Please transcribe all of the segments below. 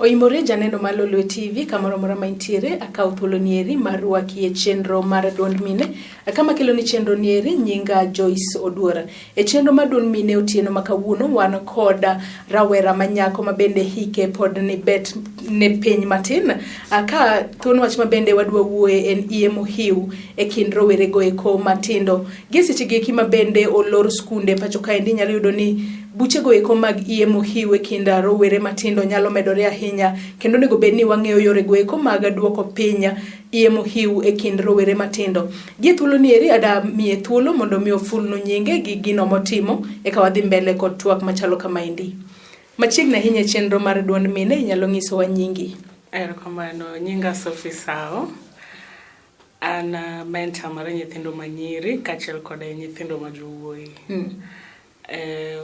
Oimore janeno mar Lolwe Tv kamoro mora maintiere akaw thuolo nieri mar rwaki e chenro mar Duond mine kama kelo ni chenro nieri nyinga Joyce Oduora e chenro mar Duond mine otieno makawuono wan koda rawera manyako mabende hike pod ni bet ne piny matin aka thuon wach mabende wadwa wuoye en iye Mohiu ekind rowere go eko matindo gisichige kima bende olor skunde pacho kaendi nyalo yudo ni buche go eko mag iye Mohiu ekind rowere matindo nyalo medore ahinya kendo nego bedni wang'eyo yore go eko mag duoko pinya iye Mohiu ekind rowere matindo gi thuolo nieri ada miye thuolo mondo mi ofulno nyinge gi gino motimo eka wadhi mbele kod twak machalo kamaendi machiegni ahinya chenro mar Duond mine nyalo nyiso wa nyingi. Erokamano, nyinga Sophie Sao an mentor mar nyithindo manyiri kaachiel kod nyithindo majowuoyi.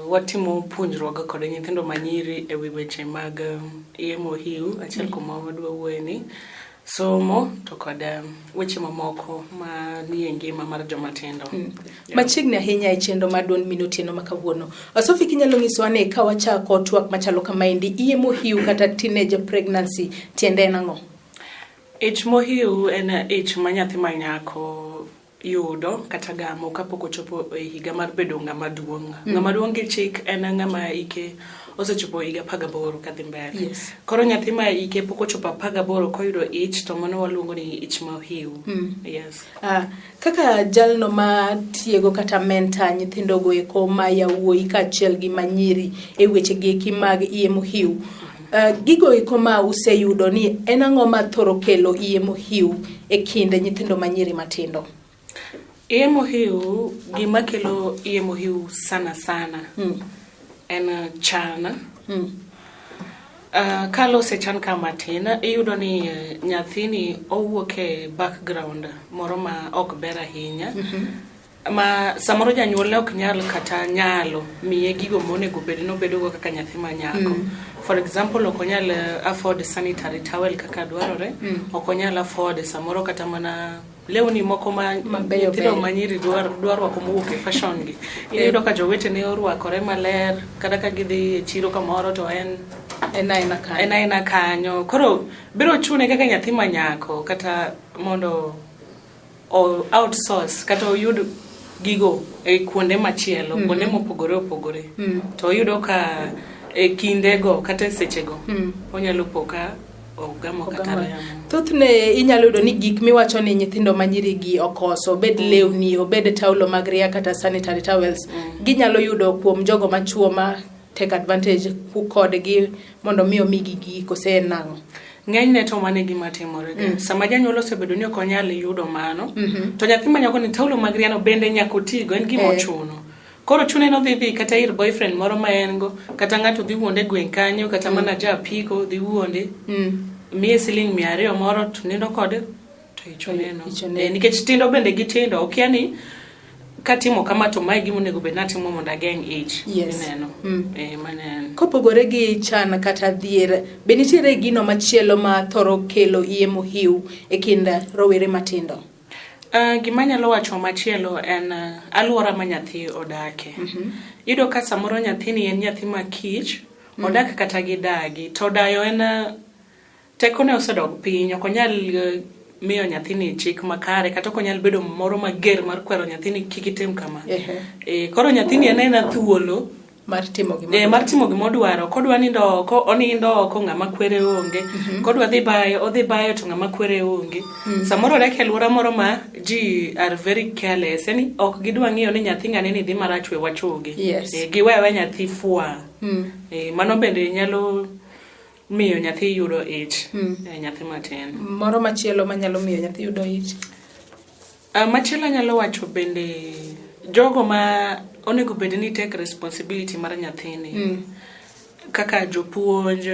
Watimo puonjruok kod nyithindo manyiri ewi weche mag iye Mohiu achiel kuma wadwa wuoyeni somo to kod weche mamoko ma nie ngima mar joma tindo. Machiegni ahinya e chenro mar Duond mine otieno makawuono. Sophie kinyalo nyiso ane ka wachako twak machalo kamaendi iye Mohiu kata teenage pregnancy tiende nang'o? Ich Mohiu en ich ma nyathi manyako yudo kata gamo kapok ochopo e higa mar bedo ng'ama duong'. Ng'ama duong' gi chik en ng'ama ike osechopo higa 18 kadhi mbele. Yes. Koro nyathi ma ike pok ochopo 18 koyudo ich to mano waluongo ni ich Mohiu. Yes. Kaka jalno ma tiego kata mentor nyithindo go eko ma yawuoyi kaachiel gi manyiri e weche gi mag iye Mohiu. Gigo eko ma useyudo ni en ang'o ma thoro kelo iye Mohiu e kinde nyithindo manyiri matindo? Iye Mohiu, gima kelo iye Mohiu sana en chana. Kalose chan kamatin, iyudo ni nyathini owuok e background moro ma ok ber ahinya. Ma samoro janyuol ne ok nyal kata nyalo miye gigo monego bed no bedogo kaka nyathi manyako. For example, ok onyal afford sanitary towel kaka dwarore, ok onyal afford samoro kata mana lewni moko ma nyithindo manyiri dwaro kowuok e fashion gi. Iyudo ka jowete ne orwakore maler kata ka gidhi e chiro kamoro to en aina kanyo. Koro biro chune kaka nyathi manyako kata mondo o outsource kata oyud gigo e kuonde machielo, kuonde mopogore opogore. To yudo ka e kindego kata sechego onyalo poka ogamo kata thothne inyalo yudo ni gik miwacho ni nyithindo manyiri gi okoso obed lewni obed taulo mag ria kata sanitary towels ginyalo yudo kuom jogo machuo ma take advantage kodgi mondo mi omigi gi kose nang'o. Ng'enyne to mane gima timore. Sama janyuol osebedo ni ok onyal yudo mano to nyathi manyako ni taulo mag riano bende nyaka otigo en gima ochuno. Koro chune no dhi kata ir boyfriend moro ma en go kata ng'ato dhi wuonde gweng' kanyo kata mana ja apiko dhi wuonde miye siling 200 moro to nindo kode to ichoneno. Nikech tindo bende gitindo okia ni katimo kama to mai gimo nego bed natimo mondo ageng' ich ineno. Manen kopogore gi chan kata dhier be nitiere gino machielo ma thoro kelo iye Mohiu e kind rowere matindo? Gima nyalo wacho machielo en aluora ma nyathi odake. Yudo ka samoro nyathini en nyathi makich odak kata gi dagi to dayo en tekone osedok piny ok onyal miyo nyathini chik makare kata ok onyal bedo moro mager mar kwero nyathini kik itim kama. Koro nyathini en thuolo mar timo gima odwaro. Kodwa nindo oko onindo oko ng'ama kwere onge. Kodwa dhi bayo odhi bayo to ng'ama kwere onge. Samoro dak e alwora moro ma ji are very careless. Yani ok gidwa ng'iyo ni nyathi ng'ane ni dhi marach we wachoge. Giwewe nyathi fwa. Mano bende nyalo miyo nyathi yudo ich. Nyathi matin. Moro machielo manyalo miyo nyathi yudo ich. Machielo nyalo wacho bende jogo ma onego bed ni take responsibility mar nyathini kaka jopuonj,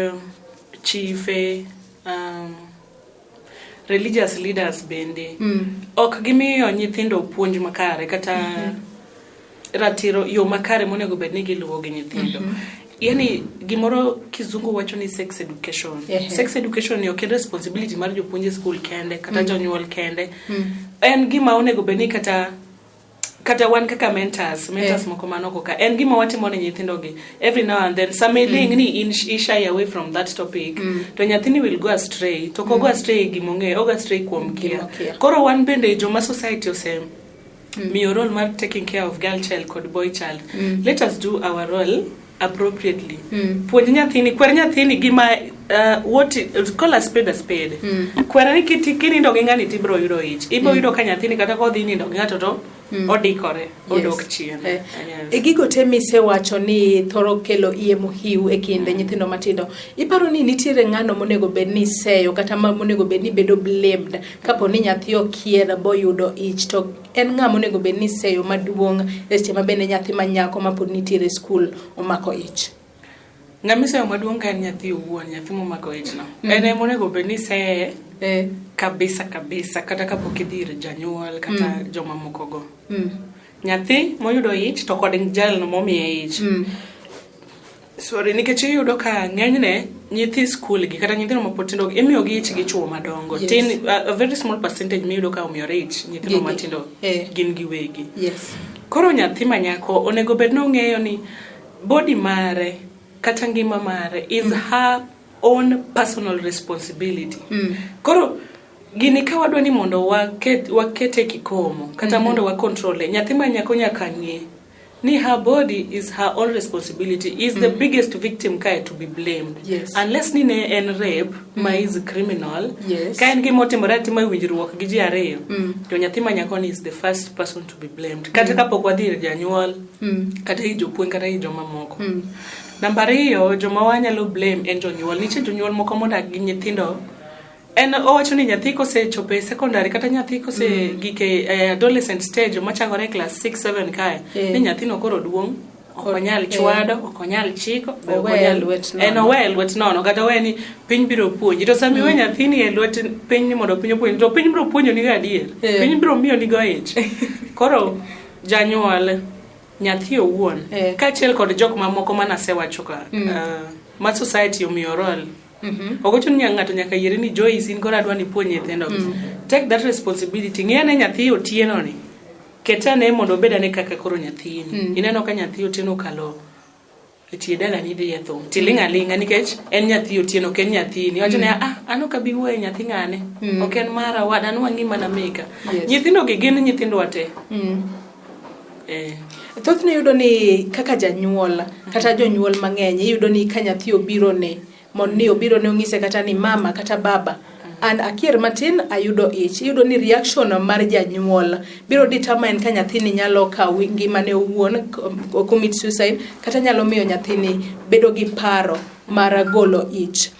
chiefe, religious leaders bende ok gimiyo nyithindo puonj makare kata ratiro yo makare monego bed ni giluwo gi nyithindo. Yani gimoro kizungu wacho ni sex education. Sex education yo kendo responsibility mar jopuonj school kende kata jonyuol kende. En gima onego bed ni kata kata wan kaka mentors moko manoko ka en gima watimo ne nyithindo gi every now and then something ni shy away from that topic to nyathini will go astray to ko go astray gimonge o go astray kuom kia koro wan bende joma society osem miyo role mar taking care of girl child kod boy child let us do our role appropriately puonj nyathini kwer nyathini gima what call a spade kwera ni kinindo gi ng'ani tibro yudo ich ibo yudo ka nyathini kata kodhi nindo gi ng'ato to odikore odok chien gigo te misewacho ni thoro kelo iye Mohiu ekind nyithindo matindo iparo ni nitiere ng'ano monego bed ni seyo kata monego bed ni bedo blamed kapo ni nyathi okier boyudo ich to en ng'ama monego bed ni seyo maduong' e seche ma bende nyathi manyako mapod nitiere skul omako ich ng'amiseyo maduong' ka en nyathi owuon nyathi momako ich no en monego bed ni seye kabisa kata kapok idhir janyuol kata joma moko go nyathi moyudo ich to kod jalno momiye ich sorry nikech iyudo ka ng'enyne nyithi skul gi kata nyithindo mapotindo imiyo gi ich gi chuo madongo tin a very small percentage miyudo ka omiyo ich nyithindo matindo gin giwegi koro nyathi manyako onego bed no ng'eyo ni body mare kata ngima mare is her own personal responsibility koro gini ka wadwa ni mondo wakete kikomo kata mondo wa control nyathi manyako nyaka ng'e ni her body is her own responsibility is the biggest victim kai to be blamed unless ni ne en rape ma is criminal ka en gima otimore atima winjruok gi ji ariyo to nyathi manyako ni is the first person to be blamed kata kapok wadhi janyuol kata i jopuonj kata i joma moko Namba 2 joma wanyalo blame en jonyuol niche jonyuol moko modak gi nyithindo en owacho ni nyathi kosechope secondary kata nyathi kose gike adolescent stage machakore class 6 7 kae ni nyathino koro duong' okonyal chwado okonyal chiko en owel wet nono kata weni piny biro puonji to sami we nyathini e lwet piny ni mondo piny puonji to piny biro puonjo ni adier piny biro miyo ni go ich koro janyuol nyathi owuon kaachiel kod jok mamoko manasewacho ka ma society omiyo role ogocho ni ng'ato nyaka yiere ni Joyce in koro adwa ni puonj nyithindo take that responsibility ng'iyane nyathi otieno ni ketane mondo bedane kaka koro nyathini ineno ka nyathi otieno kalo etie dala ni dhi etho tiling'aling'a nikech en nyathi otieno ken nyathini wacho ni ano ka bi wuoye nyathi ng'ane ok en mara wada no wangi mana meka nyithindo gi gin nyithindo ate thothne yudo ni kaka janyuol kata jonyuol mang'eny yudo ni ka nyathi obiro ne mon ni obiro ne ong'ise kata ni mama kata baba an akier matin ayudo ich yudo ni reaction mar janyuol biro determine ka nyathini nyalo kawo ngimane owuon commit suicide kata nyalo miyo nyathini bedo gi paro mar golo ich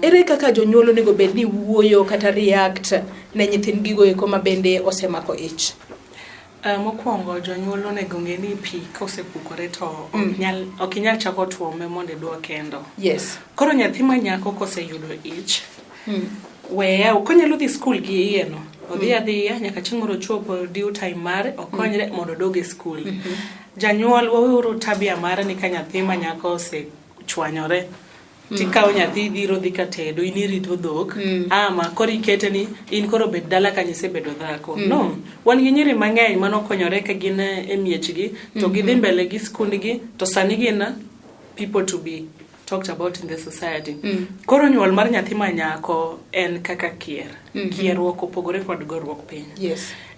ere kaka jonyuol onego bed ni wuoyo kata react ne nyithind gigo eko ma bende osemako ich mokwongo jonyuol onego ng'e ni pi kosepukore to ok inyal chako tuome mondo idwa kendo koro nyathi manyako koseyudo ich weya okonyalo dhi skul gi iyeno odhi adhiya nyaka chieng' moro chopo due time mare okonyre mondo odog e skul janyuol waweuru tabia mare ni ka nyathi manyako osechwanyore tikawo nyathi dhiro dhi katedo in irito dhok ama koro ikete ni in koro bed dala ka isebedo dhako no wan gi nyiri mang'eny manokonyore ka gin e miechgi to gidhi mbele gi skundgi to sani gin people to be talked about in the society koro nyuol mar nyathi manyako en kaka kierruok opogore kod goruok piny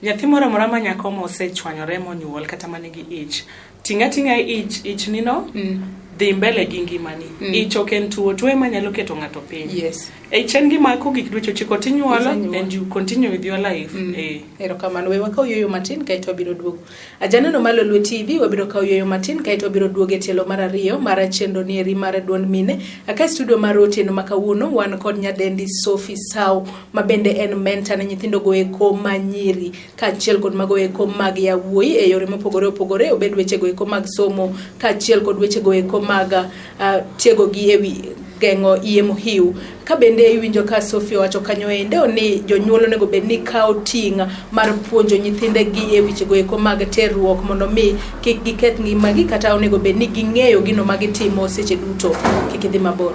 nyathi moro amora manyako mosechwanyore monyuol kata manigi ich tinga ich nino dhi mbele gi ngimani ich ok en tuo ema nyalo keto ng'ato piny chen gima ko gik dweche 9 tinyuolo and you continue with your life erokamano we wakaw yoyo matin kae to biro duogo ajaneno mar Lolwe TV wabiro kaw yoyo matin kae to biro duogo e tielo mar ariyo mar chenro nieri mar duond mine aka studio mar otieno makawuono wan kod nyadendi Sophie Sau ma bende en mentor ne nyithindo go eko manyiri kaachiel kod mago eko mag yawuoyi e yore mopogore opogore obed weche go eko mag somo kaachiel kod weche go eko mag tiego gi ewi geng'o iye Mohiu ka bende iwinjo ka Sophie wacho kanyo ende ni jonyuol onego bed ni kawo ting' mar puonjo nyithinde gi e weche go eko mag terruok mondo mi kik giketh ngimagi kata onego bed ni ging'eyo gino ma gitimo seche duto kik idhi mabor.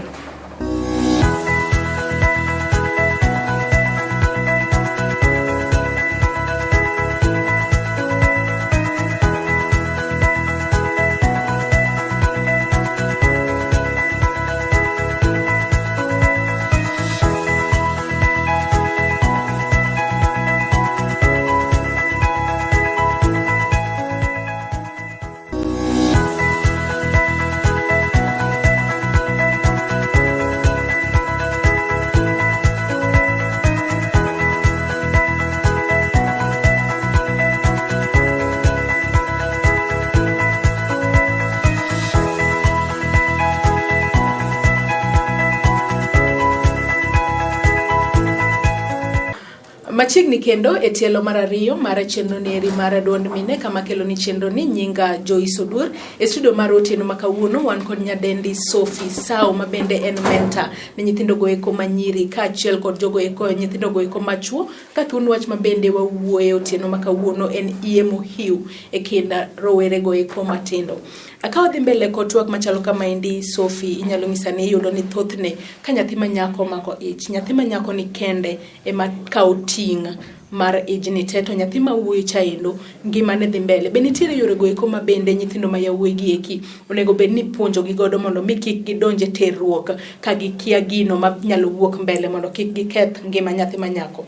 Machiegni kendo e tielo mar ariyo mar chenro ni eri mar duond mine kama kelo ni chenro ni nyinga Joyce Oduor e studio mar otieno makawuono wan kod nyadendi Sophie Sao mabende en mentor ne nyithindo goeko manyiri ka achiel kod jogo eko nyithindo goeko machuo ka thuon wach mabende wawuoye otieno makawuono en Mohiu ekind rowere goeko matindo. Akawa dhi mbele kod twak machalo kama endi Sophie inyalo ng'isa ni iyudo ni thothne ka nyathi manyako mako ich nyathi manyako ni kende ema kawo ting' mar ijni teto nyathi ma wuoyi chaendo ngimane dhi mbele be nitiere yore goeko mabende nyithindo ma yawuoyi gi eki onego bed ni puonjo gi godo mondo mi kik gidonje terruok ka gikia gino ma nyalo wuok mbele mondo kik giketh ngima nyathi manyako.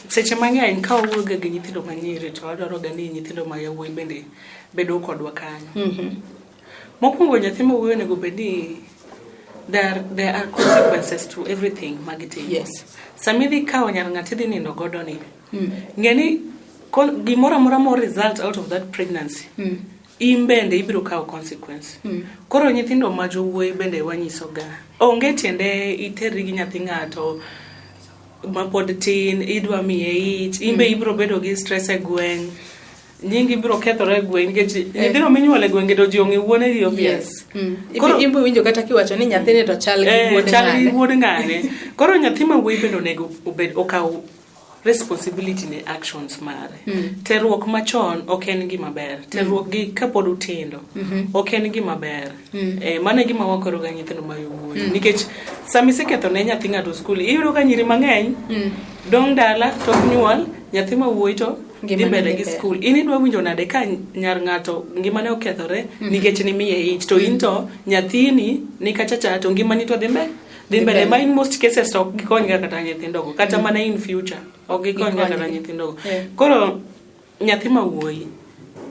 Seche mang'eny ka owuoge gi nyithindo manyiri to wadwaro ga ni nyithindo ma yawuoyi bende bedo kodwa kanyo. Mokwongo nyathi ma wuoyi onego bed ni there are consequences to everything magitimo. Yes. Samidhi kawo nyar ng'ati dhi nindo godo ni. Ng'eni gimoro amora mo result out of that pregnancy. In bende ibiro kawo consequence. Koro nyithindo ma jowuoyi bende wanyiso ga. Onge tiende iteri gi nyathi ng'ato ma pod tin idwa miye ich imbe ibiro bedo gi stress e gweng nyingi ibiro kethore e gweng nikech nyithindo minyuole gwenge to ji ong'e wuone gi obvious. Koro imbe winjo kata kiwacho ni nyathine to chal gi wuod ng'ane. Koro nyathi ma wuoyi bende onego obed okaw responsibility ne actions mare. Terruok machon ok en gima ber. Terruok gi kapod utindo ok en gima ber. Mano e gima wakoro ga nyithindo ma yawuoyi nikech sami seketho ne nyathi ng'ato skul iyudo ka nyiri mang'eny dong dala tok nyuol nyathi ma wuoyi to dhi mbele gi skul. In idwa winjo nade ka nyar ng'ato ngimane okethore nikech ni miye ich to in to nyathini ni kachacha to ngimani to dhi mbele ma in most cases to gikony ga kata nyithindogo kata mana in future ok gikony ga kata nyithindogo. Koro nyathi ma wuoyi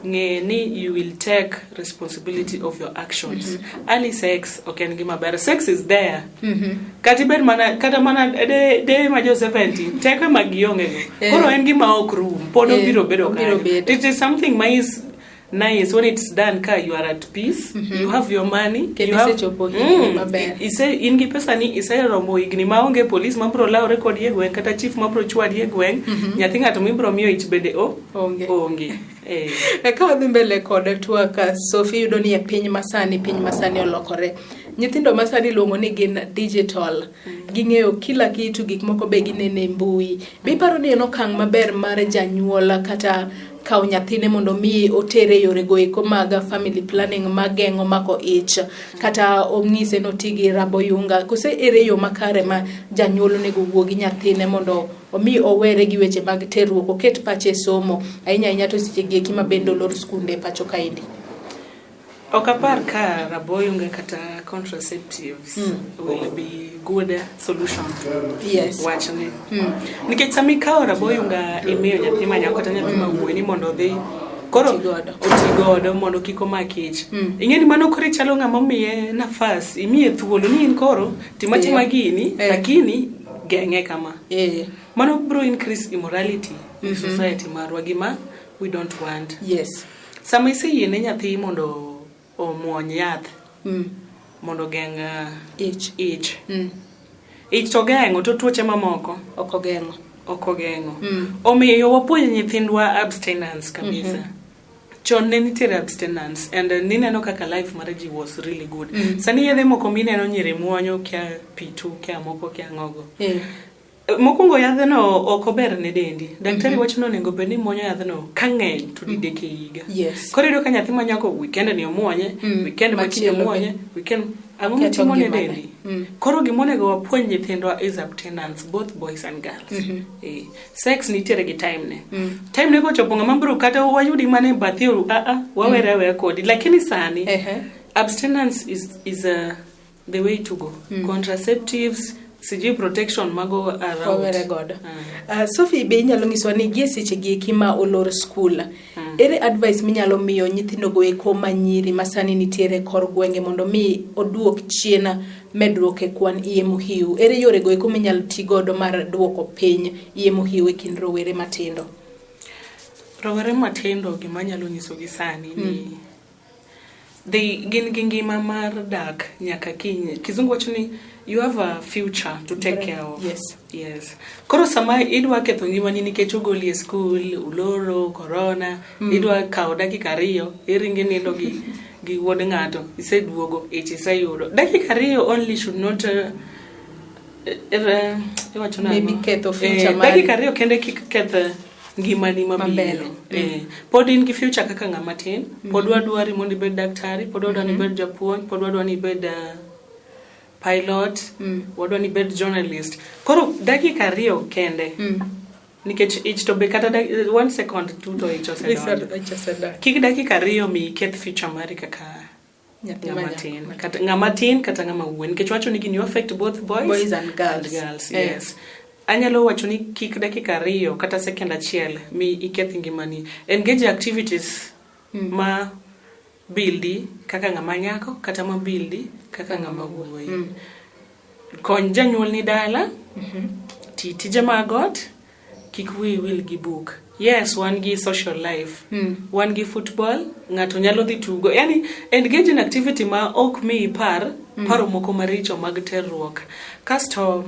ng'e ni you will take responsibility of your actions. Early sex ok en gima ber. Sex is there. Kata mana de ma jo 17 teke magionge go. Koro en gima ok rum pod obiro bedo kanyo. It is something ma is nice when it's done ka you are at peace. You have your money. You have in gi pesa ni iseromo igni ma onge police ma bro laure kod ye gweng kata chief ma bro chwadi ye gweng nyathi ng'ato mibro miyo ich bende onge. Ka wadhi mbele kod twaka Sophie yudo ni e piny masani olokore. Nyithindo masani luongo ni gin digital. Ging'eyo kila kitu gik moko be ginene mbui. Be paro ni en okang' maber mar janyuola kata kawo nyathine mondo mi otere yore goeko mag family planning mageng'o mako ich kata ong'ise no tigi raboyunga kose ere yo makare ma janyuol onego wuogi nyathine mondo omi owere gi weche mag terruok oket pache somo ahinya to seche gi eki mabende olor skunde pacho kaendi. Ok apar ka raboyunga kata contraceptives will be good solution to wachni. Nikech sami kawo raboyunga imiyo nyathi manyako kata nyathi ma wuoyi ni mondo dhi koro otigodo mondo kik omak ich. Ing'eni mano koro chalo ng'ama miye nafas imiye thuolo ni in koro timatima gini lakini geng'e kama. Mano bro increase immorality in society marwa gima we don't want. Sama isiyiene nyathi mondo omuony yath mondo geng' ich ich to geng'o to tuoche mamoko ok ogeng'o. Omiyo wapuonj nyithindwa abstinence kabisa. Chon ne nitiere abstinence and nineno kaka life mar ji was really good. Sani yedhe moko mineno nyiri muonyo kia pitu kia moko kia ng'ogo. Mokwongo yadhno ok ober ne dendi. Daktari wacho ni onego bed ni muonyo yadhno ka ng'eny to didek e higa. Koro iyudo ka nyathi manyako weekend ni omuonye, weekend machiegni omuonye, weekend ang'o mitimo ne dendi. Koro gimonego wapuonj nyithindwa is abstinence both boys and girls. Sex nitiere gi time ne. Time ne kochopo ng'ama bro kata wayudi mane bathi wawere kodi lakini sani abstinence is the way to go. Contraceptives siji protection mago around. Sophie be inyalo ng'iswa ni gie seche gi eki ma olor school. Ere advice minyalo miyo nyithindo goeko manyiri masani nitiere kor gwenge mondo mi oduok chien medruok e kwan Mohiu. Ere yore goeko minyalo tigodo mar duoko piny Mohiu e kind rowere matindo. Rowere matindo gima nyalo nyiso gi sani ni gin gi ngima mar dak nyaka kiny. Kizungu wacho ni you have a future to take care of. Yes. Koro sama idwa ketho ngimani nikech ogoli e skul, uloro, corona, idwa kawo dakika 2, iringi nindo gi wuod ng'ato, iseduogo, iseyudo. Dakika 2 only should not maybe ketho future mari. Dakika 2 kende kik ketho ngimani mabiro. Pod in gi future kaka ng'ama tin, pod wadwari mondo ibed daktari, pod wadwani ibed japuonj, pod wadwani ibed pilot, wadwani ibed journalist. Koro dakika 2 kende. Nikech ich to be kata 1 second 2 to ich osedonjo. Kik dakika 2 mi keth future mari kaka ng'ama tin kata ng'ama wuon. Nikech wacho ni gini affect both boys and girls. Yes. Anyalo wacho ni kik dakika 2 kata second achiel mi iketh ngimani. Engage activities ma buildi kaka ng'ama nyako kata ma buildi kaka ng'ama wuoyi. Kony janyuol ni dala, tije magot, kik wiyi wil gi book. Yes, wan gi social life, wan gi football, ng'ato nyalo dhi tugo. Yani engage in activity ma ok mi paro moko maricho mag terruok. Kasto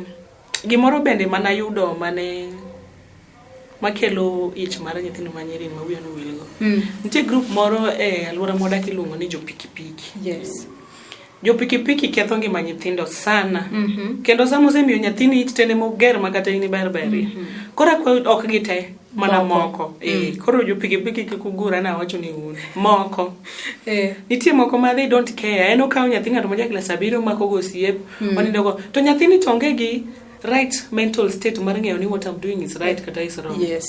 gimoro bende mana yudo makelo ich mar nyithindo manyiri ma wiye no wilgo. Nitie group moro e alwora modak iluongo ni jo pikipiki. Yes. Jo pikipiki ketho ngima nyithindo sana. Kendo sama osemiyo nyathini ich tene moger makata ini berberi. Koro ok gite mana moko. Koro jo pikipiki kikugura na wacho ni un. Moko. Nitie moko ma they don't care. En okawo nyathi ng'ato ma jaklas 7 mako go siep. Onindogo. To nyathini tonge gi right mental state mar ng'eyo ni what I'm doing is right kata is wrong. Yes.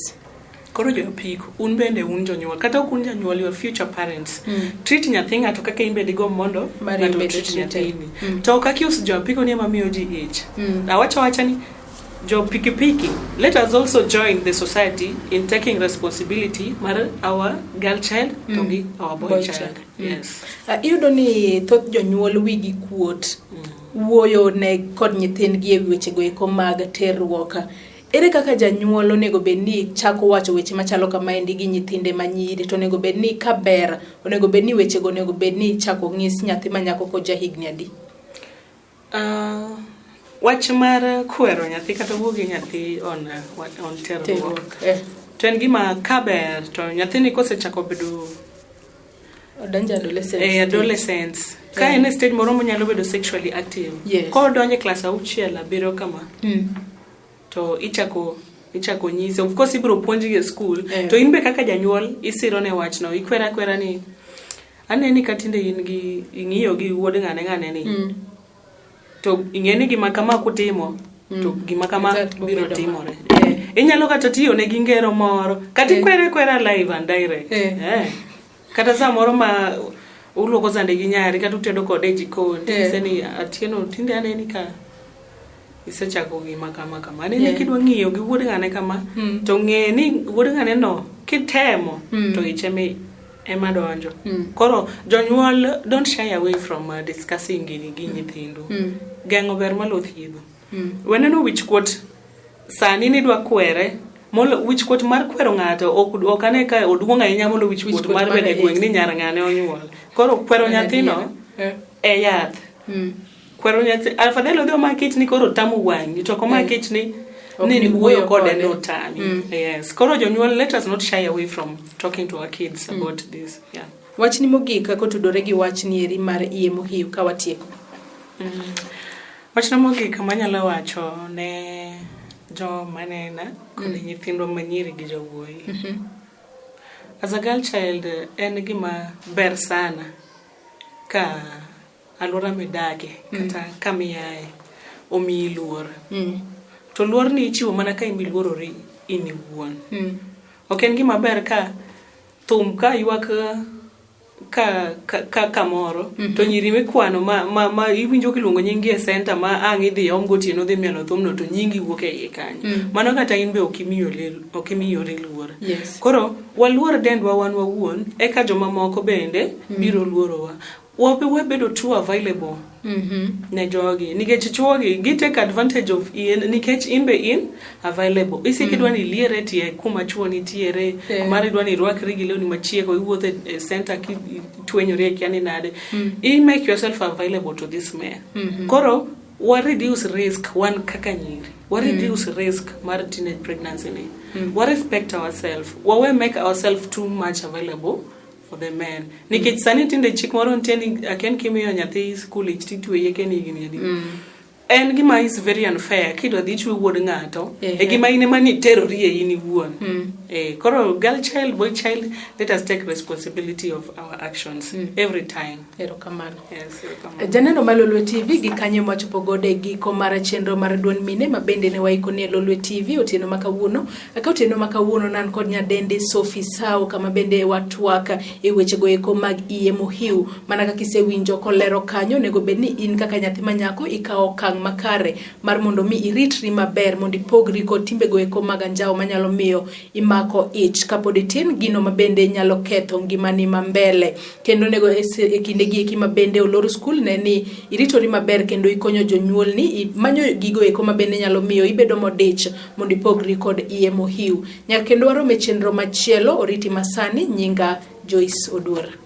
Koro jo pik, un bende un jonyuol, kata ok un janyuol, your future parents. Treat nyathi ng'ato kaka imbe digo mondo, ng'ato treat nyathini. To kaki us jo piko ni mamiyo ji ich. Awacha ni jo pikipiki, let us also join the society in taking responsibility mar our girl child to gi our boy child. Yes. Iyudo ni thoth jonyuol wigi kuot. Wuoyo ne kod nyithindgi e weche go eko mag terruok. Ere kaka janyuol onego bedni chako wacho weche machalo kamaendi gi nyithinde manyiri, to onego bedni kaber, onego bedni weche go onego bedni chako ng'is nyathi manyako ko jahigni adi? Wach mar kwero nyathi kata wuo gi nyathi on terruok. To en gima kaber to nyathini kosechako bedo donjo adolescence. Ka en stage moro monyalo bedo sexually active. Ko donjo class 6 abiro kama. To ichako nyise. Of course ibiro puonji e school. To in be kaka janyuol isiro ne wach no. Ikwera ni aneni katinde in gi ing'iyo gi wuod ng'ane ni. To ing'eni gima kama kutimo. To gima kama biro timore. Inyalo kata tiyo ne gi ngero moro. Kati kwera live and direct. Kata samoro ma ulogo zande gi nyari kata utedo kode jikon. Tiseni atieno tinde aneni ka isechako gima kama. Aneni kidwa ng'iyo gi wuod ng'ane kama. To ng'e ni wuod ng'ane no kitemo to icheme ema donjo. Koro jonyuol don't shy away from discussing gi nyithindo. Geng'o ber malo thiedho. Weneno wich kuot sani ni dwa kwere. Molo wich kuot mar kwero ng'ato ok ane ka oduong' ahinya molo wich kuot mar bede gweng' ni nyar ng'ane onyuol. Koro kwero nyathino e yath. Kwero nyathi afadhali odhi makich ni koro tamo wang'i to koma kich ni wuoyo kode no tami. Yes. Koro jonyuol, let us not shy away from talking to our kids about this. Yeah. Wach ni mogik kako tudore gi wach ni eri mar iye Mohiu ka watieko. Wach na mogik manyalo wacho ne jo manena kod nyithindo manyiri gi jowuoyi. As a girl child en gima ber sana ka alwora midake kata kamiyae omiyi luor. To luor ni ichiwo mana ka imiluorori in iwuon. Ok en gima ber ka thum ka ywak ka kamoro to nyiri mikwano ma iwinjo kiluongo nyingi e center ma ang' idhi om gotieno dhi mielo thumno to nyingi wuok e iye kanyo. Mano kata in be ok imiyori luor. Koro waluor dendwa wan wawuon eka joma moko bende biro luorowa. wabedo too available ne jogi nikech chuogi gi take advantage of in nikech in be in available kidwa ni liere tie kuma chuo nitiere mari dwa ni rwakri gi lewni machieko iwuothe e center kitwenyore kiani nade make yourself available to this man koro we reduce risk one kaka nyiri we reduce risk mar teenage pregnancy ni we respect ourselves we make ourselves too much available for the men nikech sani tinde chik moro nteni aken kimiyo nyathi school ichtitwe keni gini en gima is very unfair kidwa dhi chwe wuod ng'ato e gima ine mani terori e ini wuon koro girl child boy child let us take responsibility of our actions every time erokamano yes janeno ma Lolwe TV gi kanye machopo gode giko mar chenro mar duond mine ma bende ne waikoni e Lolwe TV otieno makawuono nan kod nyadendi Sophie Sao kama bende watwaka e weche go eko mag iye Mohiu mana kaka isewinjo kolero kanyo nego bedni in kaka nyathi manyako ikawo okang' makare mar mondo mi iritri maber mondo ipogri kod timbe go eko mag anjao manyalo miyo imako ich kapod itin gino mabende nyalo ketho ngimani mbele kendo nego e kinde gi eki mabende olor skul ne ni iritori maber kendo ikonyo jonyuol ni manyo gigo eko mabende nyalo miyo ibedo modich mondo ipogri kod iye Mohiu nyaka kendo waro me chenro machielo oriti masani nyinga Joyce Oduor.